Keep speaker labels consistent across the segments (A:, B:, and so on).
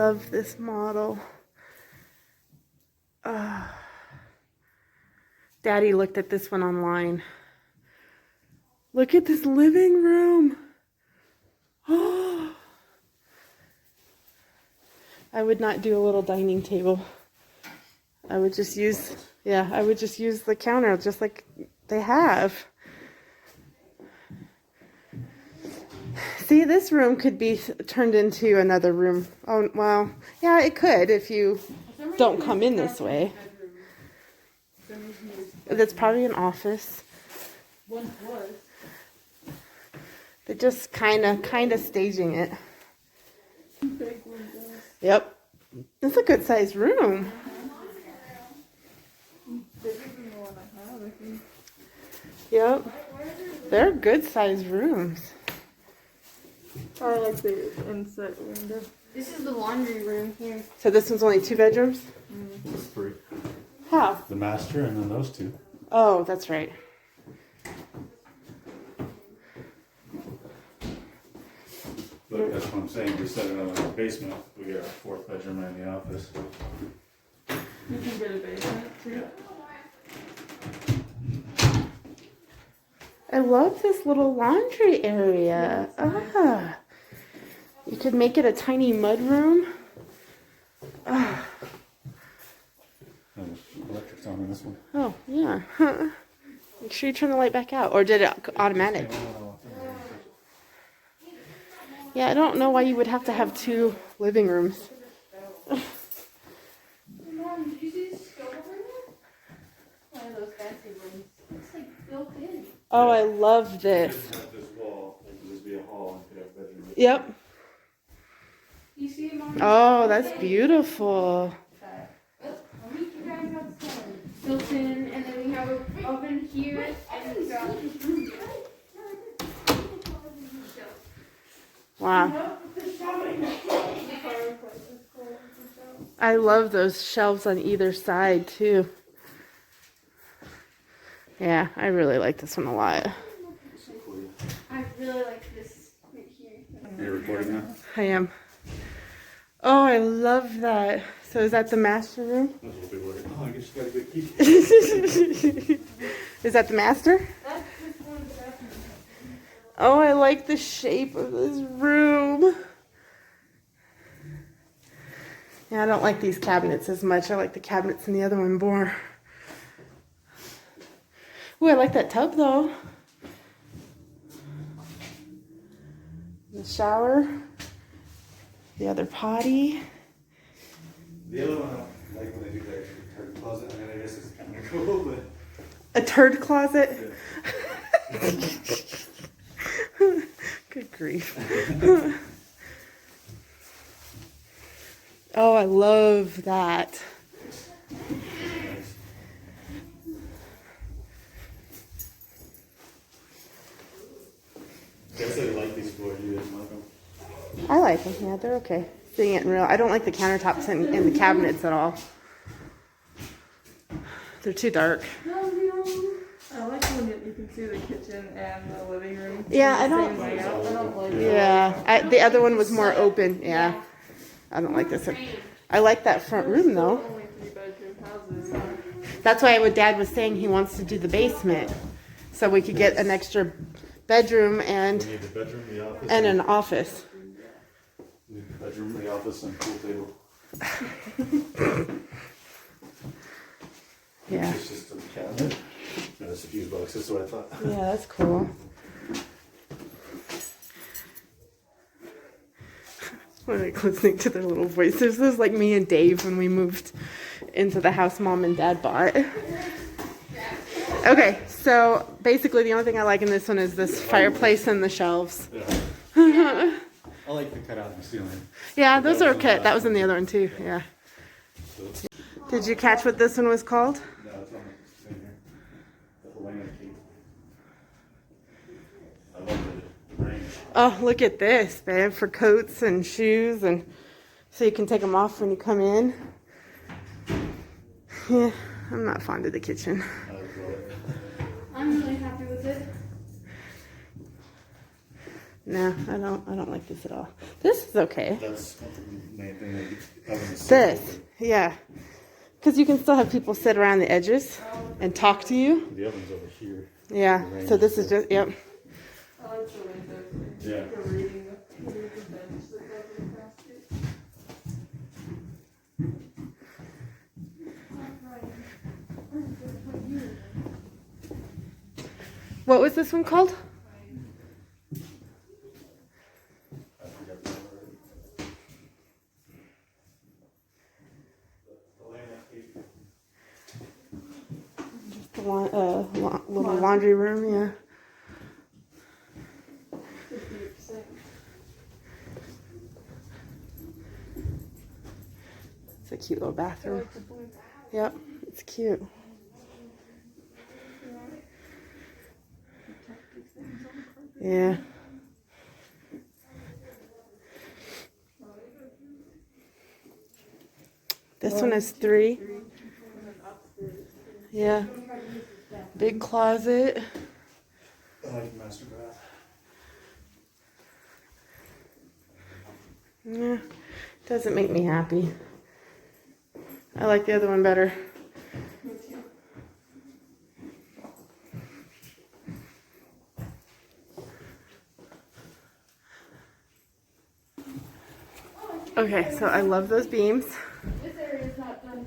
A: love this model. Daddy looked at this one online. Look at this living room. Oh, I would not do a little dining table. I would just use, I would just use the counter just like they have. See, this room could be turned into another room. Oh, well, yeah, it could if you don't come in this way. That's probably an office.
B: Once was.
A: They're just kind of staging it.
B: Big windows.
A: Yep. It's a good sized room.
B: Bigger than the one I have, I think.
A: Yep. They're good sized rooms.
B: I like the inside window.
C: This is the laundry room here.
A: So this one's only 2 bedrooms?
D: It's 3.
A: How?
D: The master and then those 2.
A: Oh, that's right.
D: But that's what I'm saying. We set it up in the basement. We got a 4th bedroom and the office.
B: You can get a basement too.
A: I love this little laundry area. Ah. You could make it a tiny mud room. Ah.
D: And electric's on in this one.
A: Oh, yeah. Huh. Make sure you turn the light back out. Or did it automatic? Yeah, I don't know why you would have to have 2 living rooms.
C: Mom, did you see this stove over there? One of those fancy rooms. It's like built in.
A: Oh, I love this.
D: This wall, it could just be a hall and could have a bedroom.
A: Yep.
C: You see it, Mom?
A: Oh, that's beautiful.
C: I'll meet you guys outside. Built in, and then we have an oven here, and we've got
A: Wow. I love those shelves on either side, too. Yeah, I really like this one a lot.
C: I really like this right here.
D: Are you recording now?
A: I am. Oh, I love that. So is that the master room?
D: That's what people are like, oh, I guess you got a good key.
A: Is that the master?
C: That's just one of the bathrooms.
A: Oh, I like the shape of this room. Yeah, I don't like these cabinets as much. I like the cabinets in the other one more. Ooh, I like that tub though. The shower. The other potty.
D: The other one, I don't like when they do that turd closet. I mean, I guess it's kind of cool, but.
A: A turd closet?
D: Yeah.
A: Good grief. Oh, I love that.
D: Guess I like these floors. You guys like them?
A: I like them. Yeah, they're okay. Seeing it in real. I don't like the countertops in the cabinets at all. They're too dark.
B: I like when you can see the kitchen and the living room.
A: Yeah, I
B: in the
A: don't-
B: same layout. I don't like
A: Yeah, the other one was more open. Yeah, I don't like this one. I like that front room though.
B: Only 3-bedroom houses.
A: That's why Dad was saying he wants to do the basement, so we could get an extra bedroom
D: We
A: and
D: need the bedroom, the office.
A: an office.
D: We need the bedroom, the office, and pool table.
A: Yeah,
D: It's just a cabinet. And it's a fuse box. That's what I thought.
A: yeah, that's cool. I like listening to their little voices. This is like me and Dave when we moved into the house Mom and Dad bought. Okay, so basically the only thing I like in this one is this fireplace and the shelves.
D: Yeah. I like the cutout in the ceiling.
A: Yeah, those are okay. That was in the other one too. Yeah.
D: So,
A: Did you catch what this one was called?
D: no, it's on the thing here. The Helena key. I love the range.
A: Oh, look at this, babe, for coats and shoes, and so you can take them off when you come in. Yeah, I'm not fond of the kitchen.
D: I love it.
C: I'm really happy with it.
A: No, I don't like this at all. This is okay.
D: That's the main thing that you have in the
A: This, yeah. Because you can still have people sit around the edges and talk to you.
D: The oven's over here.
A: Yeah, so this is just, yep.
B: I like the window too.
D: Yeah.
B: For reading the bench that goes across it.
A: What was this one called?
D: I forgot the word.
A: Just the little laundry room, yeah. It's a cute little bathroom. Yep, it's cute. Yeah. This one has 3. Yeah. Big closet.
D: I like the master bath.
A: Yeah. Doesn't make me happy. I like the other one better. Okay, so I love those beams.
C: This area is not done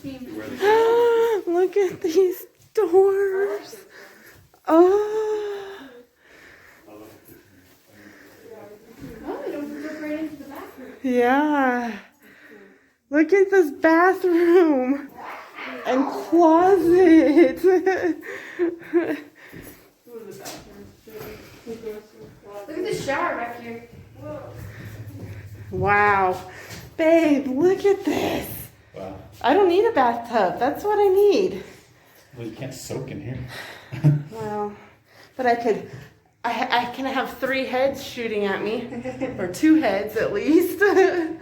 C: being worked on.
A: Look at these doors. Oh.
C: Oh, it opens up right into the bathroom.
A: Yeah. Look at this bathroom and closet.
C: Look at the shower back here.
A: Wow. Babe, look at this.
D: Wow.
A: I don't need a bathtub. That's what I need.
D: Well, you can't soak in here.
A: Well, but I can have 3 heads shooting at me. Or 2 heads at least.
C: 2.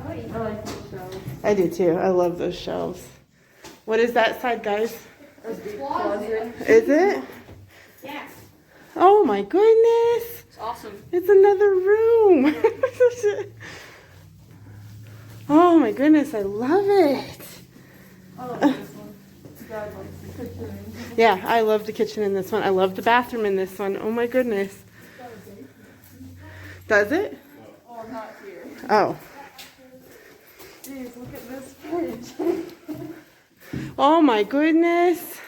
B: I like the shelves.
A: I do too. I love those shelves. What is that side, guys?
B: A deep closet.
A: Is it?
C: Yeah.
A: Oh my goodness.
B: It's awesome.
A: It's another room. Oh my goodness, I love it.
B: I like this one. Dad likes the kitchen.
A: Yeah, I love the kitchen in this one. I love the bathroom in this one. Oh my goodness. Does it?
B: Oh, not here.
A: Oh.
B: Jeez, look at this fridge.
A: Oh my goodness.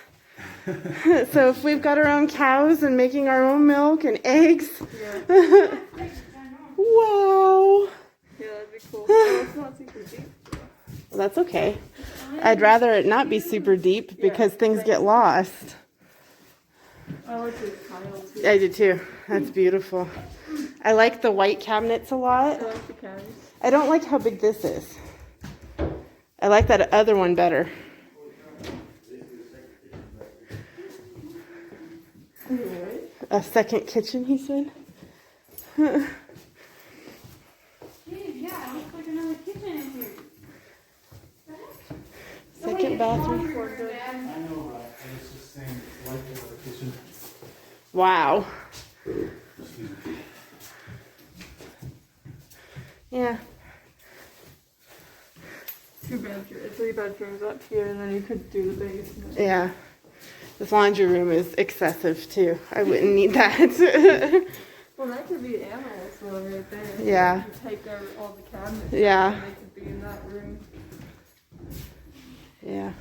A: So if we've got our own cows and making our own milk and eggs.
B: Yeah.
A: Wow.
B: Yeah, that'd be cool. Oh, it's not super deep.
A: Well, that's okay. I'd rather it not be super deep because things get lost.
B: I like this tile too.
A: I do too. That's beautiful. I like the white cabinets a lot.
B: I like the cabinets.
A: I don't like how big this is. I like that other one better. A second kitchen, he said.
C: Dude, yeah, it looks like another kitchen in here.
A: Second bathroom.
D: I know, right? I was just saying, like the other kitchen.
A: Wow.
D: Excuse me.
A: Yeah.
B: 2 bedrooms, 3 bedrooms up here, and then you could do the basement.
A: Yeah. This laundry room is excessive too. I wouldn't need that.
B: Well, that could be animals though, right there.
A: Yeah.
B: You take out all the cabinets.
A: Yeah.
B: And they could be in that room.
A: Yeah.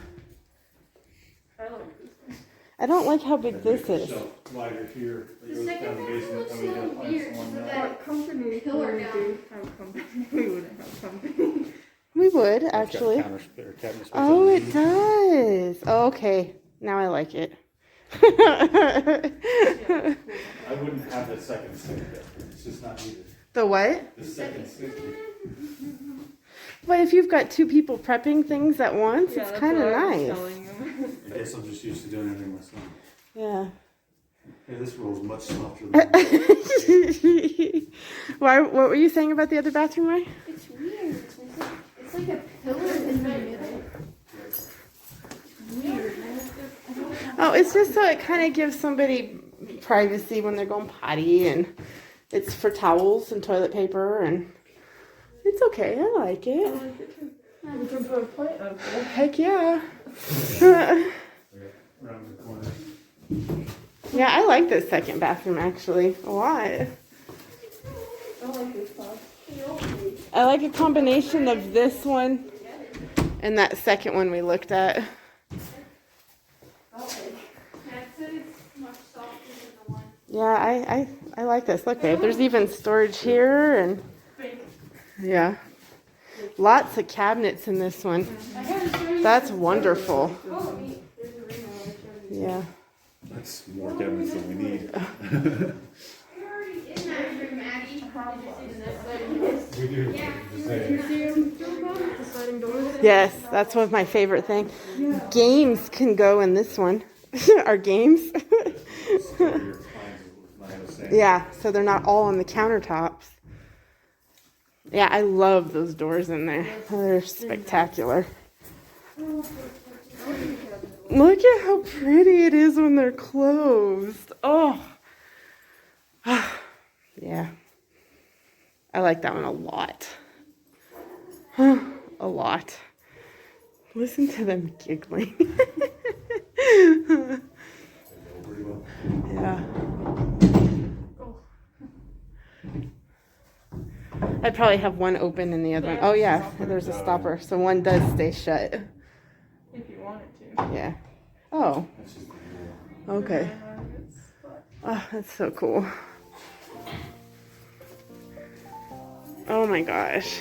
B: I like this one.
A: I don't like how big this is.
D: Shelf wider here. that
C: The
D: goes
C: second
D: down the
C: bathroom
D: basement,
C: looks
D: and we
C: so
D: got plants
C: weird
D: along
C: with
D: that.
C: that.
B: What company
C: Pillar
B: would
C: down.
B: do have company? We wouldn't have company.
A: We would,
D: It's got
A: actually.
D: cabinet space
A: Oh, it
D: underneath.
A: does. Oh, okay. Now I like it.
B: Yeah, cool.
D: I wouldn't have the second sink there. It's just not needed.
A: The what?
D: The second sink.
A: But if you've got 2 people prepping things at once,
B: Yeah,
A: it's
B: that's
A: kind of
B: what I was
A: nice.
B: telling him.
D: I guess I'm just used to doing everything myself.
A: Yeah.
D: Hey, this roll's much softer than that.
A: Why? What were you saying about the other bathroom, Ray?
C: It's weird. It's like a pillar in the middle.
A: Oh, it's just so it kind of gives somebody privacy when they're going potty, and it's for towels and toilet paper, and it's okay. I like
B: I
A: it.
B: like it too. We can put a plant up there.
A: Heck yeah.
D: Around the corner.
A: Yeah, I like this second bathroom actually a lot.
B: I like this spot.
A: I like a combination of this one and that second one we looked at.
C: That's it's much softer than the one.
A: Yeah, I like this. Look, babe, there's even storage here, and yeah, lots of cabinets in this one.
C: I gotta show you.
A: That's wonderful.
C: Oh, neat. There's a ring on it.
A: Yeah.
D: That's more cabinets than we need.
C: You're already in that room, Maddie. Did you see this?
D: We do.
C: Yeah.
D: Just saying.
B: The sliding doors.
A: Yes, that's one of my favorite things. Games can go in this one. Our games.
D: Store your appliances, like I was saying.
A: Yeah, so they're not all on the countertops. Yeah, I love those doors in there. They're spectacular. Look at how pretty it is when they're closed. Oh. Yeah. I like that one a lot. A lot. Listen to them giggling.
D: Pretty well.
A: Yeah. I'd probably have one open and the other one. Oh yeah, there's a stopper, so one does stay shut.
B: If you want it to.
A: Yeah. Oh,
D: That's just the rule.
A: okay. Oh, that's so cool. Oh my gosh.